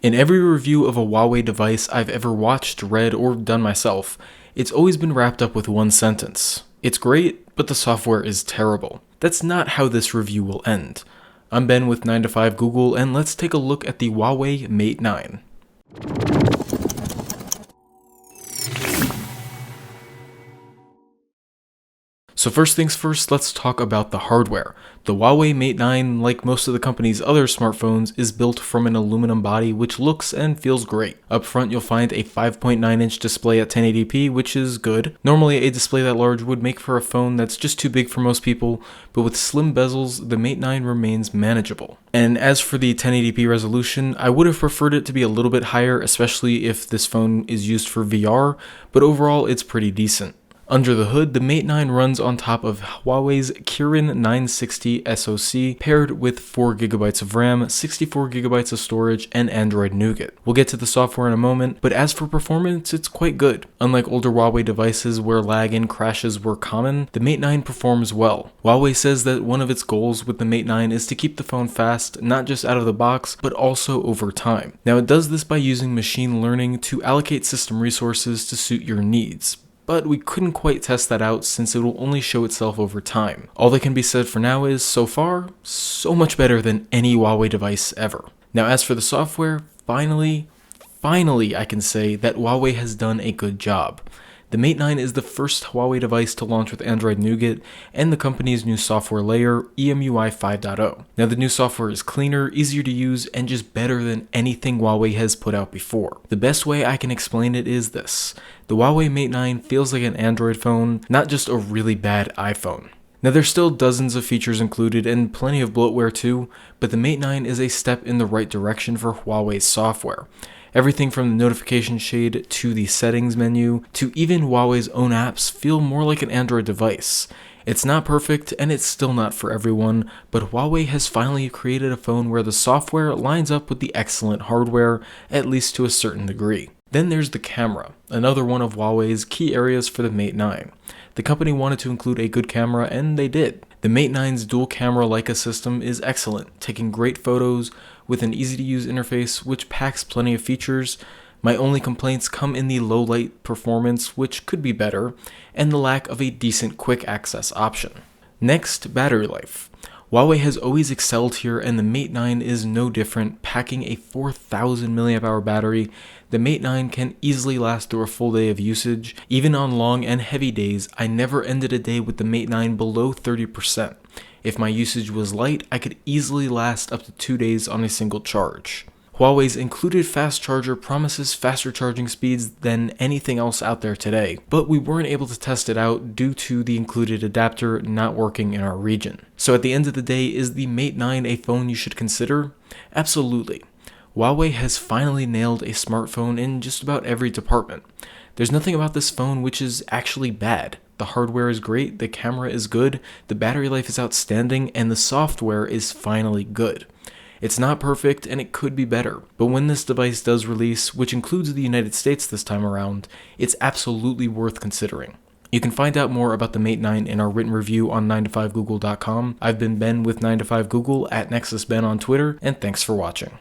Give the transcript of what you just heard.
In every review of a Huawei device I've ever watched, read, or done myself, it's always been wrapped up with one sentence. It's great, but the software is terrible. That's not how this review will end. I'm Ben with 9to5 Google, and let's take a look at the Huawei Mate 9. So first things first, let's talk about the hardware. The Huawei Mate 9, like most of the company's other smartphones, is built from an aluminum body which looks and feels great. Up front you'll find a 5.9-inch display at 1080p, which is good. Normally a display that large would make for a phone that's just too big for most people, but with slim bezels, the Mate 9 remains manageable. And as for the 1080p resolution, I would have preferred it to be a little bit higher, especially if this phone is used for VR, but overall it's pretty decent. Under the hood, the Mate 9 runs on top of Huawei's Kirin 960 SoC paired with 4GB of RAM, 64GB of storage, and Android Nougat. We'll get to the software in a moment, but as for performance, it's quite good. Unlike older Huawei devices where lag and crashes were common, the Mate 9 performs well. Huawei says that one of its goals with the Mate 9 is to keep the phone fast, not just out of the box, but also over time. Now it does this by using machine learning to allocate system resources to suit your needs. But we couldn't quite test that out since it will only show itself over time. All that can be said for now is, so far, so much better than any Huawei device ever. Now as for the software, finally I can say that Huawei has done a good job. The Mate 9 is the first Huawei device to launch with Android Nougat and the company's new software layer, EMUI 5.0. Now the new software is cleaner, easier to use, and just better than anything Huawei has put out before. The best way I can explain it is this: the Huawei Mate 9 feels like an Android phone, not just a really bad iPhone. Now there's still dozens of features included and plenty of bloatware too, but the Mate 9 is a step in the right direction for Huawei's software. Everything from the notification shade to the settings menu to even Huawei's own apps feel more like an Android device. It's not perfect and it's still not for everyone, but Huawei has finally created a phone where the software lines up with the excellent hardware, at least to a certain degree. Then there's the camera, another one of Huawei's key areas for the Mate 9. The company wanted to include a good camera, and they did. The Mate 9's dual camera Leica system is excellent, taking great photos with an easy-to-use interface which packs plenty of features. My only complaints come in the low light performance, which could be better, and the lack of a decent quick access option. Next, battery life. Huawei has always excelled here, and the Mate 9 is no different. Packing a 4000 mAh battery, the Mate 9 can easily last through a full day of usage. Even on long and heavy days, I never ended a day with the Mate 9 below 30%. If my usage was light, I could easily last up to 2 days on a single charge. Huawei's included fast charger promises faster charging speeds than anything else out there today, but we weren't able to test it out due to the included adapter not working in our region. So at the end of the day, is the Mate 9 a phone you should consider? Absolutely. Huawei has finally nailed a smartphone in just about every department. There's nothing about this phone which is actually bad. The hardware is great, the camera is good, the battery life is outstanding, and the software is finally good. It's not perfect and it could be better, but when this device does release, which includes the United States this time around, it's absolutely worth considering. You can find out more about the Mate 9 in our written review on 9to5google.com. I've been Ben with 9to5Google at NexusBen on Twitter, and thanks for watching.